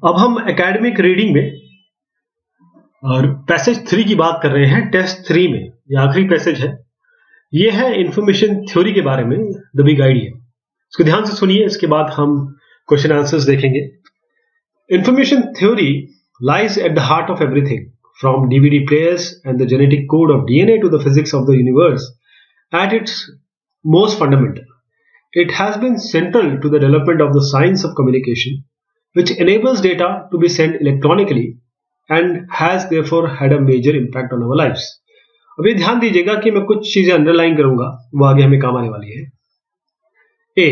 अब हम academic reading में और पैसेज 3 की बात कर रहे हैं। टेस्ट 3 में ये आखिरी पैसेज है। ये है इंफॉर्मेशन थ्योरी के बारे में, द बिग आइडिया। इसको ध्यान से सुनिए, इसके बाद हम क्वेश्चन आंसर्स देखेंगे। Information theory lies at the heart of everything, from DVD players and the genetic code of DNA to the physics of the universe. At its most fundamental, it has been central to the development of the science of communication, which enables data to be sent electronically and has therefore had a major impact on our lives. अभी ध्यान दीजिएगा कि मैं कुछ चीजें underline करूंगा, वो आगे हमें काम आने वाली है। A.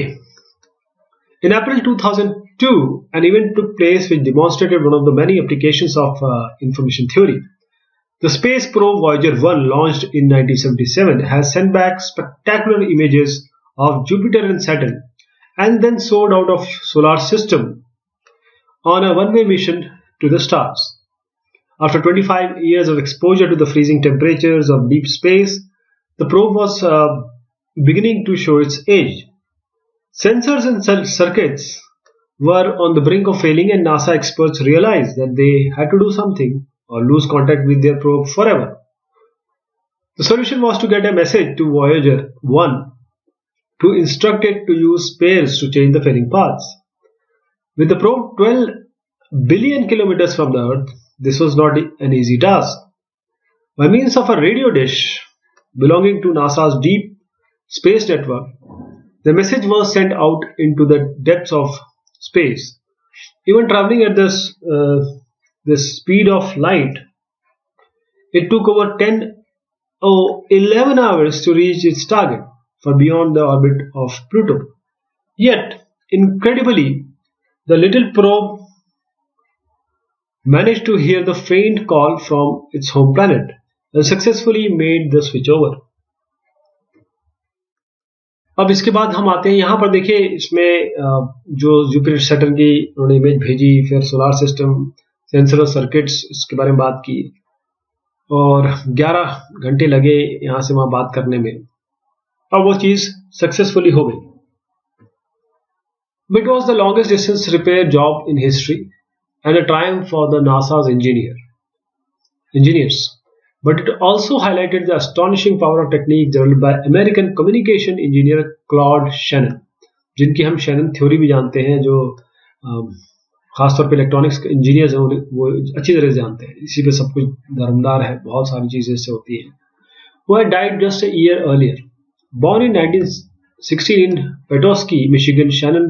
In April 2002, an event took place which demonstrated one of the many applications of information theory. The space probe Voyager 1, launched in 1977, has sent back spectacular images of Jupiter and Saturn, and then soared out of solar system on a one-way mission to the stars. After 25 years of exposure to the freezing temperatures of deep space, the probe was beginning to show its age. Sensors and circuits were on the brink of failing, and NASA experts realized that they had to do something or lose contact with their probe forever. The solution was to get a message to Voyager 1 to instruct it to use spares to change the failing paths. With the probe 12 billion kilometers from the Earth, this was not an easy task. By means of a radio dish belonging to NASA's Deep Space Network, the message was sent out into the depths of space. Even traveling at the speed of light, it took over 11 hours to reach its target, far beyond the orbit of Pluto. Yet, incredibly, the little probe managed to hear the faint call from its home planet and successfully made the switch over. अब इसके बाद हम आते हैं यहाँ पर। देखिए, इसमें जो जुपिटर सैटर्न की उन्होंने इमेज भेजी, फिर सोलार सिस्टम, सेंसर और सर्किट्स, इसके बारे में बात की, और 11 घंटे लगे यहाँ से वहाँ बात करने में। अब वो चीज सक्सेसफुली हो गई। It was the longest distance repair job in history and a triumph for the NASA's engineers. But it also highlighted the astonishing power of technique developed by American communication engineer Claude Shannon, जिनकी हम Shannon theory भी जानते हैं, जो खासतौर पे electronics engineers हैं, वो अच्छी तरह से जानते हैं। इसी पे सब कुछ दरमदार है, बहुत सारी चीजें इससे होती हैं। Who had died just a year earlier. Born in 1916 in Petoskey, Michigan, Shannon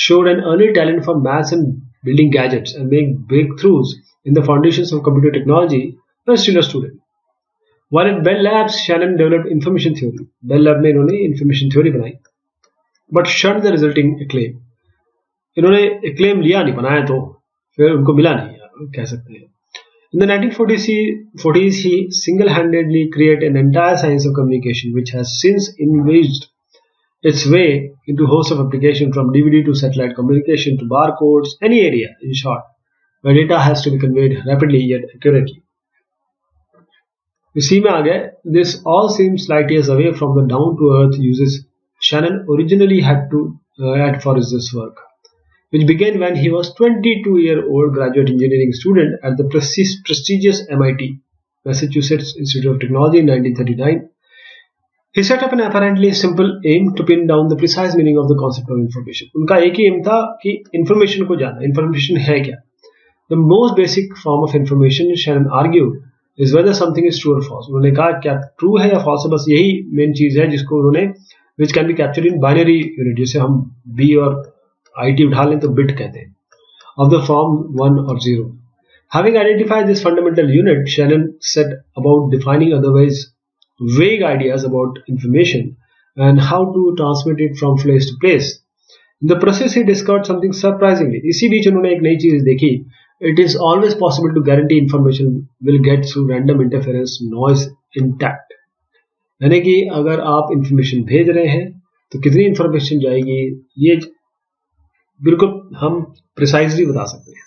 showed an early talent for maths and building gadgets and making breakthroughs in the foundations of computer technology when still a student. While at Bell Labs, Shannon developed information theory. Bell Lab में इन्होंने information theory बनाई, but shunned the resulting acclaim. इन्होंने acclaim लिया नहीं, बनाया तो फिर उनको मिला नहीं, कह सकते हैं। In the 1940s, he single-handedly created an entire science of communication, which has since envisaged its way into a host of applications, from DVD to satellite communication to barcodes, any area, in short, where data has to be conveyed rapidly yet accurately. इसी में आ गए, this all seems light years away from the down-to-earth uses Shannon originally had for this work, which began when he was 22-year-old graduate engineering student at the prestigious MIT, Massachusetts Institute of Technology in 1939. He set up an apparently simple aim to pin down the precise meaning of the concept of information. उनका एक ही M था कि information को जानना, information है क्या? The most basic form of information, Shannon argued, is whether something is true or false. उन्होंने कहा क्या ट्रू है या false है, बस यही मेन चीज है जिसको उन्होंने which can be captured in binary unit, जैसे हम B और IT उठा लें तो bit कहते हैं, of the form 1 or 0. Having identified this fundamental unit, Shannon set about defining otherwise vague ideas about information and how to transmit it from place to place. In the process, he discovered something surprisingly. इसी बीच उन्होंने एक नई चीज देखी. It is always possible to guarantee information will get through random interference noise intact. यानी कि अगर आप इंफॉर्मेशन भेज रहे हैं तो कितनी इंफॉर्मेशन जाएगी, ये बिल्कुल हम प्रिसाइजली बता सकते हैं।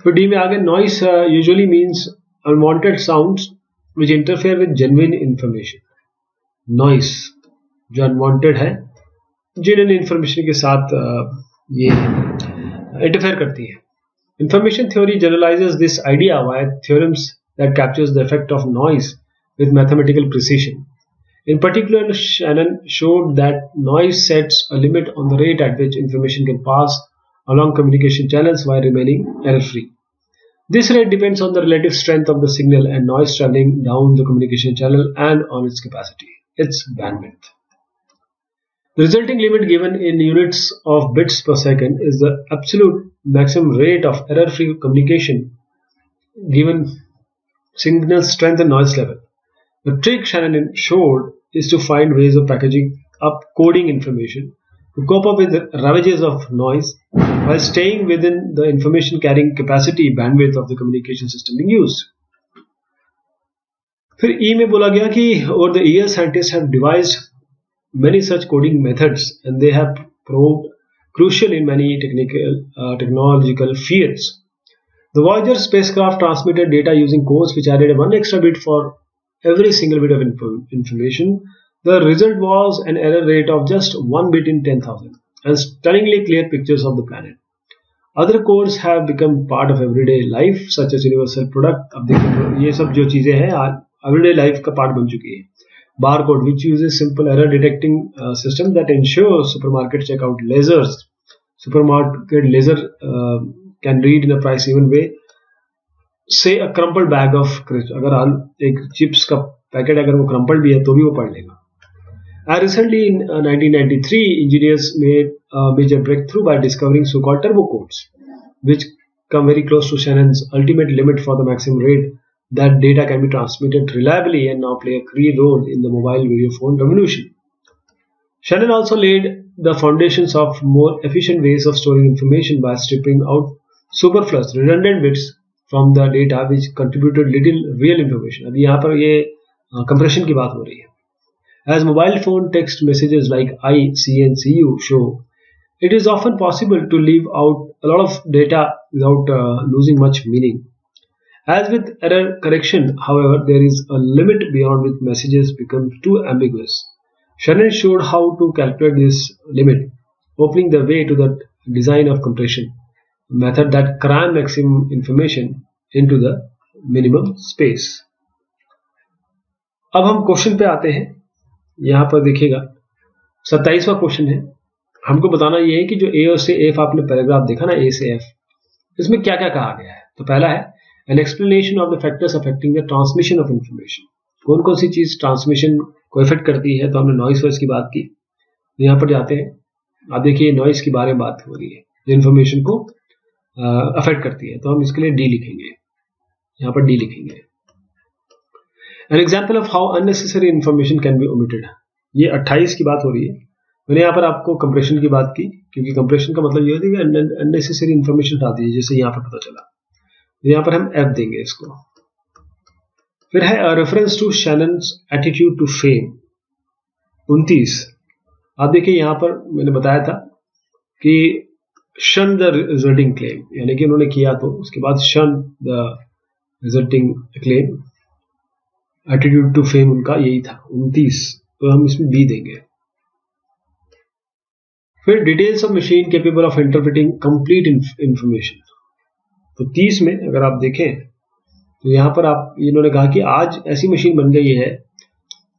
फिर डी में आगे, noise usually means unwanted sounds which interfere with genuine information. Noise जो अनवांटेड है, genuine information के साथ ये इंटरफेयर करती है। Information theory generalises this idea via theorems that captures the effect of noise with mathematical precision. In particular, Shannon showed that noise sets a limit on the rate at which information can pass along communication channels while remaining error-free. This rate depends on the relative strength of the signal and noise traveling down the communication channel and on its capacity, its bandwidth. The resulting limit given in units of bits per second is the absolute maximum rate of error-free communication given signal strength and noise level. The trick Shannon showed is to find ways of packaging up coding information to cope up with the ravages of noise while staying within the information carrying capacity bandwidth of the communication system being used. फिर E में बोला गया कि over the years scientists have devised many such coding methods and they have proved crucial in many technological fields. The Voyager spacecraft transmitted data using codes which added one extra bit for every single bit of information. The result was an error rate of just 1 bit in 10,000 and stunningly clear pictures of the planet. Other codes have become part of everyday life such as universal product. अब देखो ये सब जो चीजें हैं everyday life का part बन चुकी है. Barcode which uses simple error detecting system that ensures supermarket checkout lasers. Supermarket laser can read in a price even way. Say a crumpled bag of crisps. अगर एक चिप्स का packet अगर वो crumpled भी है तो भी वो पढ़ लेगा. Recently in 1993, engineers made a major breakthrough by discovering so-called turbo codes, which come very close to Shannon's ultimate limit for the maximum rate that data can be transmitted reliably and now play a key role in the mobile video phone revolution. Shannon also laid the foundations of more efficient ways of storing information by stripping out superfluous redundant bits from the data which contributed little real information. अभी यहाँ पर ये compression की बात हो रही है. As mobile phone text messages like I, C and CU show, it is often possible to leave out a lot of data without losing much meaning. As with error correction, however, there is a limit beyond which messages become too ambiguous. Shannon showed how to calculate this limit, opening the way to the design of compression, a method that cram maximum information into the minimum space. अब हम question पे आते हैं. यहाँ पर देखिएगा 27वां question है. हमको बताना ये है कि जो ए से एफ आपने पैराग्राफ देखा ना, ए से एफ, इसमें क्या क्या कहा गया है. तो पहला है an explanation of the factors affecting the transmission of information. कौन कौन सी चीज ट्रांसमिशन को इफेक्ट करती है. तो हमने नॉइस वॉइस की बात की. तो यहाँ पर जाते हैं. आप देखिए नॉइस के बारे में बात हो रही है जो इन्फॉर्मेशन को अफेक्ट करती है. तो हम इसके लिए डी लिखेंगे. यहाँ पर डी लिखेंगे. An example of how unnecessary information can be omitted. ये 28 की बात हो रही है. मैंने यहाँ पर आपको कंप्रेशन की बात की क्योंकि कंप्रेशन का मतलब ये होता है कि अननेसेसरी इंफॉर्मेशन आती है, जैसे यहाँ पर पता चला. यहाँ पर हम F देंगे इसको. फिर है reference to Shannon's attitude to fame. 29. आप देखिए यहाँ पर मैंने बताया था कि शन द रिजल्टिंग क्लेम, यानी कि उन्होंने किया तो उसके बाद शन the resulting claim. Attitude to fame उनका यही था. 29. तो हम इसमें बी देंगे. फिर details of machine capable of interpreting complete information. तो 30 में अगर आप देखें तो यहाँ पर आप इन्होंने कहा कि आज ऐसी मशीन बन गई है,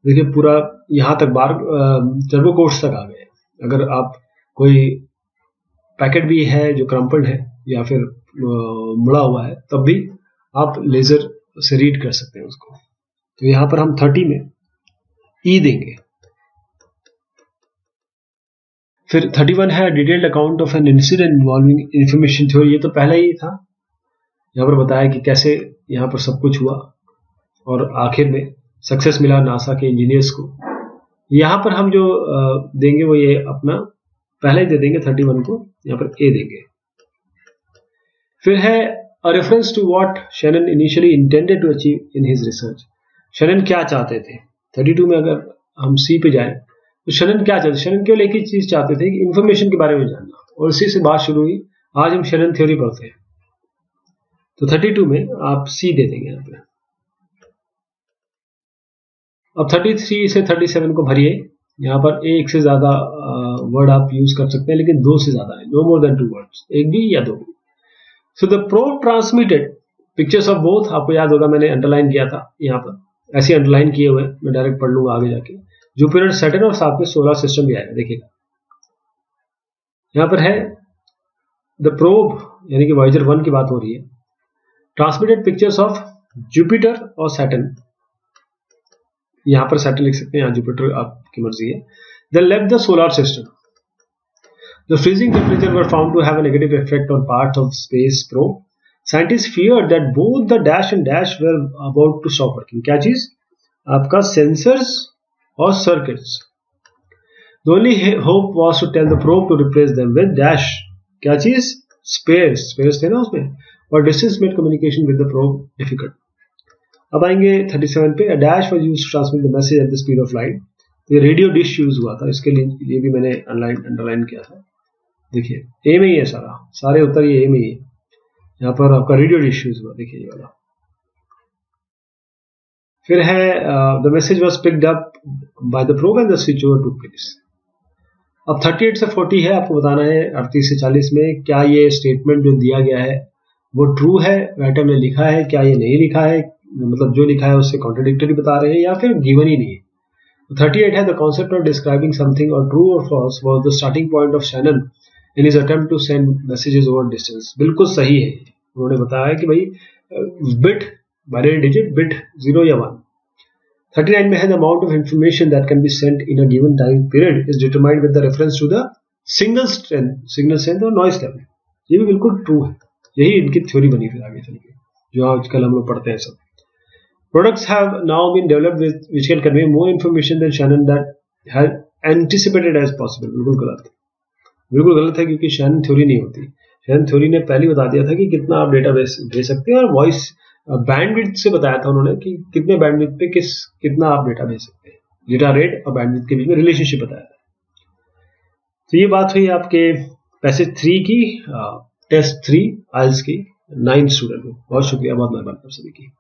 देखिए पूरा यहाँ तक बार टर्बो कोड्स तक आ गए. अगर आप कोई पैकेट भी है जो क्रम्पल्ड है या फिर मुड़ा हुआ है तब भी आप लेजर से रीड कर सकते हैं उसको. तो यहां पर हम 30 में ई देंगे. फिर 31 है detailed account of an incident involving information theory. ये तो पहला ही था. यहां पर बताया कि कैसे यहां पर सब कुछ हुआ और आखिर में सक्सेस मिला नासा के इंजीनियर्स को. यहां पर हम जो देंगे वो ये अपना पहले ही दे देंगे 31 को. यहां पर ए देंगे. फिर है a reference to what Shannon initially intended to achieve in his research. Shannon क्या चाहते थे. 32 में अगर हम सी पे जाएं तो शैनन क्या चाहते थे. शैनन केवल एक ही चीज चाहते थे कि इंफॉर्मेशन के बारे में जानना, और इसी से बात शुरू हुई. आज हम शैनन थ्योरी पढ़ते हैं. तो 32 में आप सी दे देंगे यहाँ पे. अब 33 से 37 को भरिए. यहाँ पर एक से ज्यादा वर्ड आप यूज कर सकते हैं, लेकिन 2 से ज्यादा है, नो मोर देन 2 वर्ड्स, एक भी या 2 भी। So the probe transmitted pictures of both, आपको याद होगा मैंने अंडरलाइन किया था, यहाँ पर ऐसे अंडरलाइन किए हुए, मैं डायरेक्ट पढ़ लूंगा आगे जाके। जुपिटर, सैटर्न और साथ में सोलर सिस्टम भी आएगा, देखिएगा यहाँ पर है द प्रोब, यानी कि वॉयेजर 1 की बात हो रही है। ट्रांसमिटेड पिक्चर्स ऑफ जुपिटर और सैटर्न, यहाँ पर सैटर्न लिख सकते हैं, यहाँ जुपिटर आपकी मर्जी है। They left the solar system. The freezing temperature were found to have a negative effect on parts of space probe. Scientists feared that both the dash and dash were about to stop working. क्या चीज? आपका sensors और circuits. The only hope was to tell the probe to replace them with dash. क्या चीज? Spares. Spares थे ना उसमें, और distance made communication with the probe difficult. अब आएंगे 37 पे। A dash was used to transmit the message at the speed of light. ये रेडियो डिश यूज हुआ था, इसके लिए भी मैंने अंडरलाइन किया था। देखिए ए में ही है, सारे उत्तर ये ए में ही है। यहाँ पर आपका रेडियो डिश यूज हुआ, देखिए ये वाला। फिर है the message was picked up by the probe and the switch over took place. अब 38 से 40 है, आपको बताना है 38 से 40 में क्या ये स्टेटमेंट जो दिया गया है वो ट्रू है, राइटर ने लिखा है, क्या ये नहीं लिखा है, मतलब जो लिखा है उससे कॉन्ट्रडिक्टरी बता रहे हैं या फिर गिवन ही नहीं है। 38 है, the concept of describing something और ट्रू और false was the starting point of Shannon in his attempt to send messages over distance. बिल्कुल सही है, उन्होंने बताया कि भाई बिट, बाइनरी डिजिट, बिट 0 या 1। 39 में है, the amount of information that can be sent in a given time period is determined with the reference to the signal strength और नॉइज लेवल। ये भी बिल्कुल ट्रू है, यही इनकी थ्योरी बनी फिर आगे चल के, जो आजकल हम लोग पढ़ते हैं सब। Products have now been developed which can convey more information than Shannon that had anticipated as possible. बिल्कुल गलत है, क्योंकि शैनन थ्योरी नहीं होती। शैनन थ्योरी ने पहले बता दिया था कि कितना आप डेटा भेज सकते हैं, और वॉइस बैंडविड्थ से बताया था उन्होंने कि कितने बैंडविड्थ पे कितना आप डेटा भेज सकते हैं। डेटा रेट और बैंडविड्थ के बीच में रिलेशनशिप बताया था। तो ये बात हुई आपके पैसेज 3 की, टेस्ट 3 आइल्स की 9 स्टूडेंट को। बहुत शुक्रिया, बहुत मेहरबानी आप सभी की।